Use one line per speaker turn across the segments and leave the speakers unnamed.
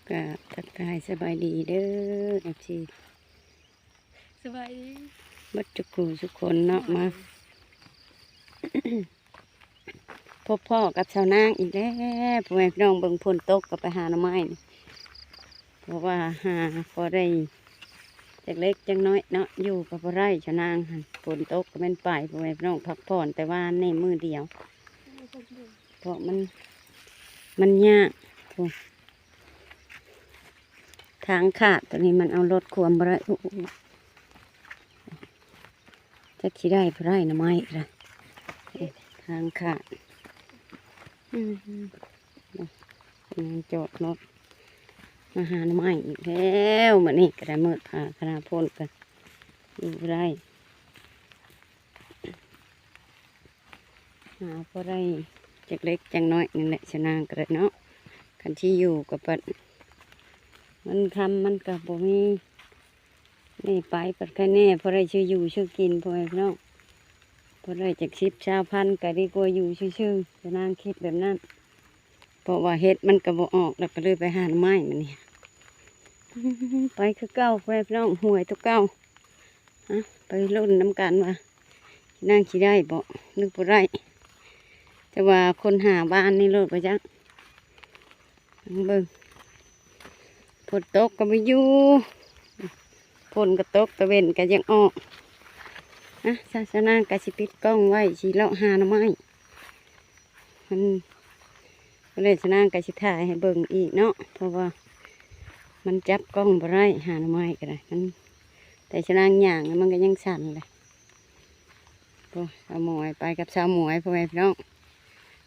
ก็ทักทายสบายดีเด้อเอฟซี
สบายดี
บัดจุกรูทุกคนเนาะมาพบพ่อกับชาวนางอีกแล้วพ่อแม่พี่น้องเบิ่งฝนตกก็ไปหาหน่อไม้นี่เพราะว่าหาพอได้จากเล็กจังน้อยเนาะอยู่กับพ่อไร่ชาวนางหั่นฝนตกก็เป็นป่ายพ่อแม่พี่น้องพักผ่อนแต่ว่าในมือเดียวเพราะมันยากทางขาดตัวนี้มันเอารถควมบ่ได้จะขี้ได้บ่ได้หน่อไม้ละทางขาดจอดรถมาหาหน่อไม้อีกแล้วมื้อนี้ก็ได้มืดผ่าคณะพ่นกันอยู่บ่ได้หาบ่ได้จักเล็กจังน้อยนี่แหละชะนางก็ได้เนาะคันที่อยู่กับปัดมันคำมันกับบ่มีนี่ไปปัดแค่แน่พอได้ชื่ออยู่ชื่อกินพอไอ้พี่น้องพอได้จาก10,000ก็ดีกว่าอยู่ชื่อๆจะนั่งคิดแบบนั้นเพราะว่าเฮ็ดมันก็บ่ออกแล้วก็เลยไปหาหน่อไม้มันนี่ไปคือเก้าพอไอ้พี่น้องห่วยตัวเก้าไปรุ่นน้ำกันว่านั่งขี้ได้บ่นึกบ่ได้แต่ว่าคนหาบ้านนี่รถไปจังเบิ่งฝนตกก็ไม่อยู่ฝนก็ตกตะเวนก็ยังออกศาสนากะสิปิดกล้องไว้สิเลาะหาหน่อไม้มันก็เลยศาสนากะสิถ่ายให้เบิ่งอีกเนาะเพราะว่ามันจับกล้องบ่ได้หาหน่อไม้ก็ได้มันแต่ศาสนาย่างมันก็ยังสั่นเลยก็สาวหมวยไปกับสาวหมวยพ่อแม่พี่น้อง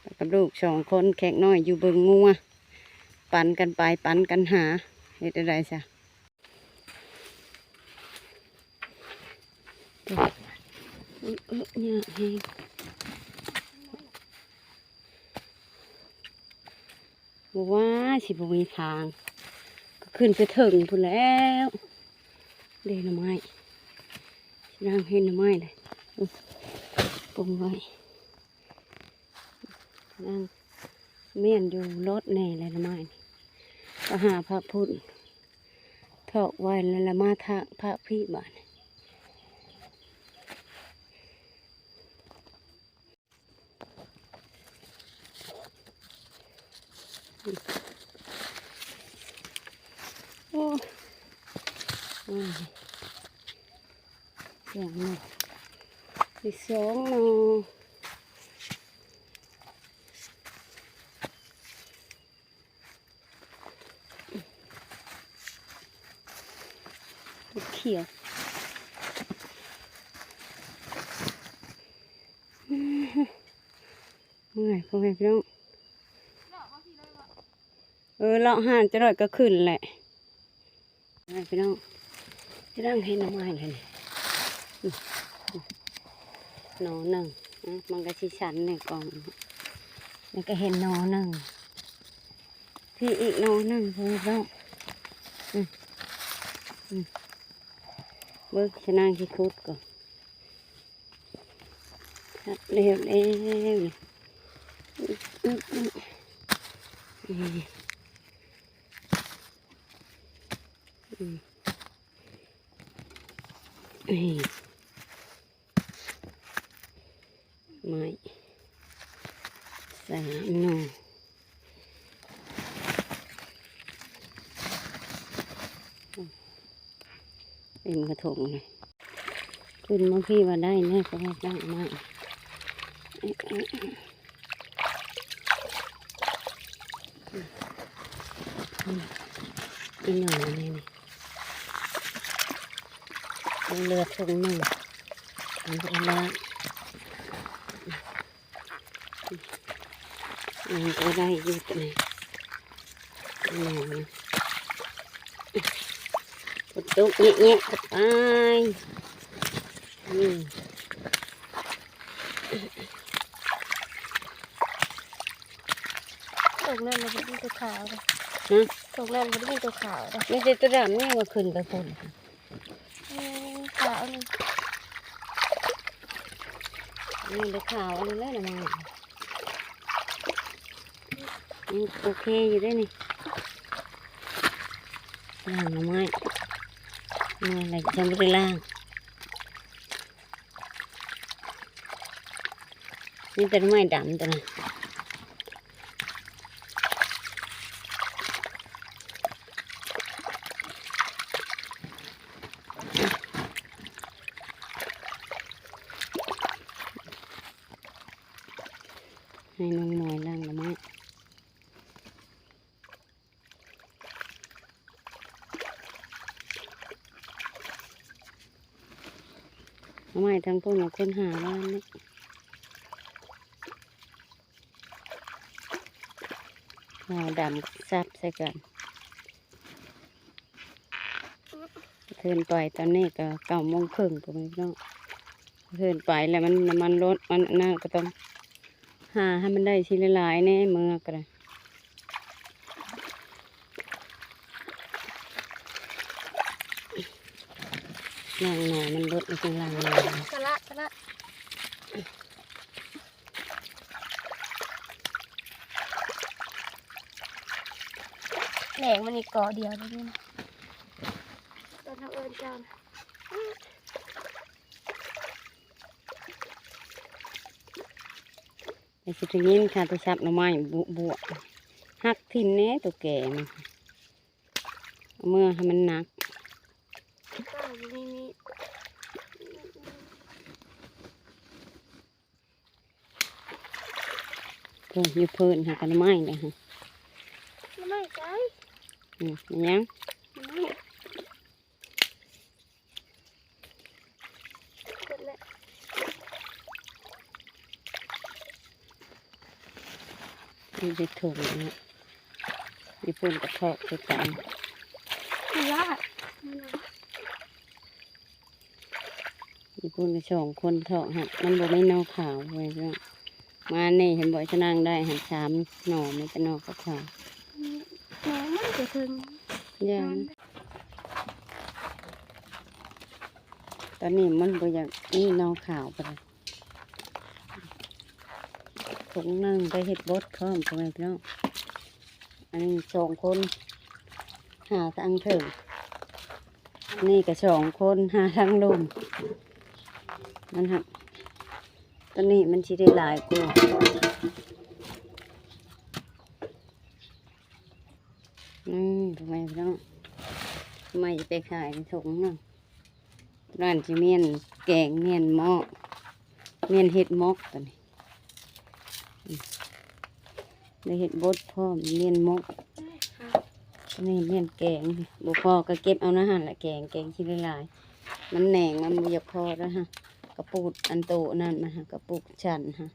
ไปกับลูก2 คนแขกน้อยอยู่เบิ่งงัวปั่นกันไปปั่นกันหาเฮ็ดอะไรซะเนี่ยเองบอกว่าสิบมีทางก็ขึ้นไปถึงพุ่นแล้วเดินหน่อไม้นั่งเห็นหน่อไม้เลยปงไว้นั่งเมียนอยู่รถแน่เลยหน่อไม้ก็หาพระพุทธถอกไว้แล้วละมาทางพระพี่บ้านโอ้เสียงหนึ่งอีก2 หน่อเขียวเมื่อยพ่อแม่พี่น้องเลาะห่านจะรอดก็ขึ้นแหละพี่น้องจะนั่งเห็นหน่อไม้เลยหนอหนึ่งมันก็ชิชันในกล่องแล้วก็เห็นหนอหนึ่งพี่อีกหนอหนึ่งพี่น้องเบิกจะนั่งที่คุดก่อนครับเร็วเร็วไม้3 หน่อเต็มกระถงเลยขึ้นมาพี่ว่าได้แน่ก็ไม่ตั้งมากอีหน่อยนี่เลือดถุงหนึ่งอันนี้ละมันก็ได้อยู่ตรงนี้หน่อยกดตุกเงี้ยๆกับไป
ตกนั่นมันจะมีตัวขาวเลยตกนั่นมันจะมีตัวขาวเลย
ไม่ใช่ตัวดำนี่มาขึ้นไปคน
ขาวนี่
ตัวขาวอะไรแล้วนะมันโอเคอยู่ได้นี่ ล่างหน่อไม้นี่อะไรจะไม่ได้ล่างนี่แต่หน่อไม้ดำตัวน่ะให้น้องหน่อยล่างหน่อไม้หน่อไม้ทั้งพวกเราคนหาบ้านนี่เราดำซับใส่กันเทินไปตอนนี้ก็9:30ก็ไม่ต้องเทินไปแล้วมันน้ำมันรถมันนั่นก็ต้องหาให้มันได้ชิ้นหลายๆแน่เมื่อก็ได้ล่างหน่อยมันลดมันเป็นล่างหน่อย
กะละแหลงมันอีกก่อเดียวเลยนี่นะตอนทำเอิญเจ้านะ
ไอ้สิตรงนี้ค่ะตัวชับหน่อไม้บวหักทิ่มแน่ตัวแก่มันเอามื่อให้มันหนัก
ก็มี
เพิ่นอยู่เพิ่นหากันหน่อไม้เลยค่ะ
ไม่ใจ
อันยัง
ไม่เสร็จแล้ว
อยู่ในถุงนะอยู่เพิ่นกระเทาะด้วยกัน
ลาด
อยู่เพิ่นก็2 คนเทาะหักมันบ่ไม่นอกขาวไว้จ้ะมานี่เห็นบ่ชะนางได้หัน3 หน่อไม่จะนอกขาว
แหลงมันจะถึง
ยังตอนนี้มันบ่อยากนี่นอกขาวไปเลยถุงนึงไปเฮ็ดบดพร้อมไปพี่น้องอันนี้2 คนหาทางถึงนี่ก็2 คนหาทางลมมันหักตอนนี้มันสิได้หลายกว่าทำไมพี่น้องทำไมจะไปขายในถุงนึงร้านที่เมียนแกงเมียนหม้อเมียนเห็ดมกตัวนี้ได้เห็ดบดพร้อมเมียนมกตัวนี้เมียนแกงบุพอก็เก็บเอานะฮะละแกงชิ้นละลายมันแหน่งมันบุยากพอแล้วฮะกระปูดอันโตนั่นมาฮะกระปูดชันฮะ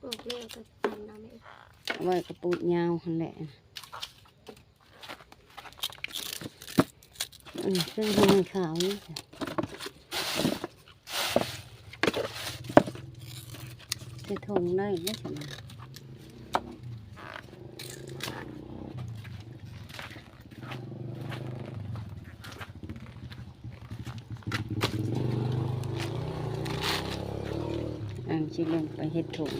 ปลูกเลี้ยงกับตันน้ำเอง
เอาไว้กระปูดยาวหั่นแหละเครื่องมือขาวนี่จ้ะใส่ถุงได้ไหมจ๊ะชิลงไปเฮ็ดถุง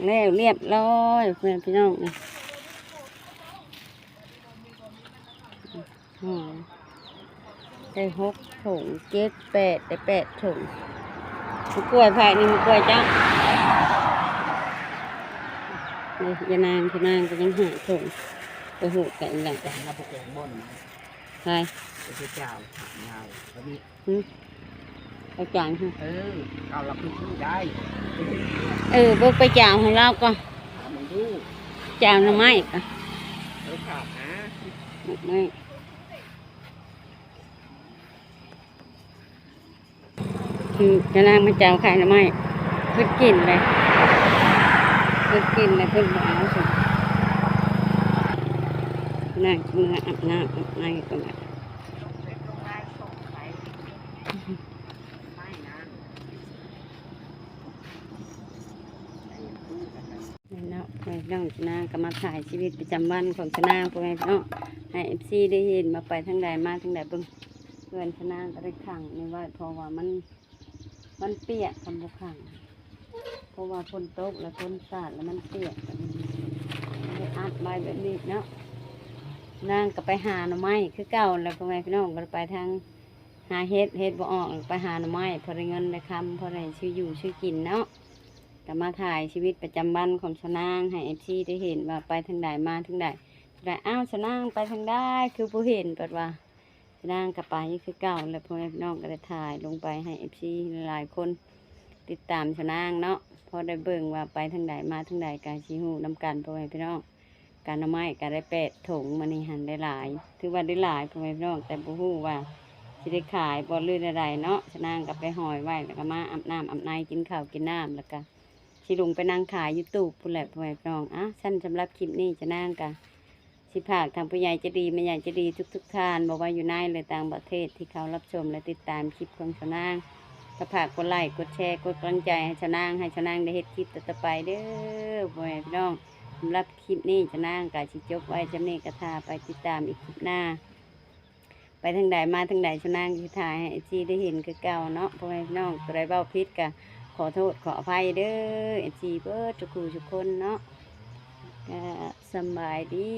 แล้วเรียบร้อยเพื่อนพี่น้องนี่ได้6 ถุง7 8ได้8 ถุงมะกล้วยไผ่นี่มะกล้วยจ้านี่ยานางพี่นางก็ยังหาถุงไปหูกันอีกแล้ว
แต่เราพวกแกงบ่น
ใช่
ไปเจ้าถามยาวแล้วนี่
ไปจางค่ะ
เอาเราคือชื่อได้
เบิกไปจางให้เราก็
ถามมึงดู
จางหน่อไม้ก็
ขาดนะ
ไม่จะนางมาจางขายหน่อไม้เพิ่นกินเลยเพิ่นกินเลยเพิ่นบอกเอาสินางเมื่ออาบน้ำอาบในก็แบบเนาะไปน้องชนะก็มาถ่ายชีวิตประจำวันของชนะพวกไอ้เนาะให้FCได้เห็นมาไปทางใดมาทางใดเบิ่งเพื่อนชนะก็ได้ขังในว่าเพราะว่ามันเปียกคำบุขังเพราะว่าฝนตกแล้วฝนสาดแล้วมันเปียกแบบนี้ได้อัดใบแบบนี้เนาะ นางก็ไปหาหน่อไม้คือเก่าแล้วพ่อแม่พี่น้องก็ไปทางหาเฮ็ดบ่ออกไปหาหน่อไม้พอได้เงินได้คำพอได้ชื่ออยู่ชื่อกินเนาะก็มาถ่ายชีวิตประจำวันของชาวนางให้FCได้เห็นว่าไปทางใดมาทางใดแต่อ้าวชาวนางไปทางใดคือผู้เห็นเปิดว่าชาวนางก็ไปคือเก่าแล้วพ่อแม่พี่น้องก็ได้ถ่ายลงไปให้FCหลายคนติดตามชาวนางเนาะพอได้เบิ่งว่าไปทางใดมาทางใดก็สิฮู้นำกันพ่อแม่พี่น้อง การหน่อไม้ก็ได้8 ถุงมันนี่หันได้หลายถือว่าได้หลายพ่อแม่พี่น้องแต่บ่ฮู้ว่าสิได้ขายบ่ลื่นอะไรเนาะฉะนั้นก็ไปหอยไว้แล้วก็มาอาบน้ำอาบในกินข้าวกินน้ำแล้วก็สิลงไปนั่งขายอยู่ตู้พุ่นแหละพ่อแม่พี่น้องอ่ะสั้นสำหรับคลิปนี้จะนั่งก็สิพากทางผู้ใหญ่ใจะดีแม่ใหญ่ใจะดีทุกท่านบอกว่าอยู่ในหรือต่างประเทศที่เขารับชมและติดตามคลิปของชาวนางก็ฝากกดไลค์กดแชร์กดกำลังใจให้ชาวนางได้เฮ็ดคลิปต่อๆไปเด้อพ่อแม่พี่น้อง สำหรับคลิปนี้จะนั่งกาชิจบไว้จำเนกระทาไปติดตามอีกคลิปหน้า ไปทางใดมาทางใดชะนางที่ถ่ายให้ซีได้เห็นคือเก่าเนาะพ่อแม่พี่น้องตัวใดเบ้าพิษกะขอโทษขออภัยเด้อซีเบิร์ดทุกคนเนาะสำบายดี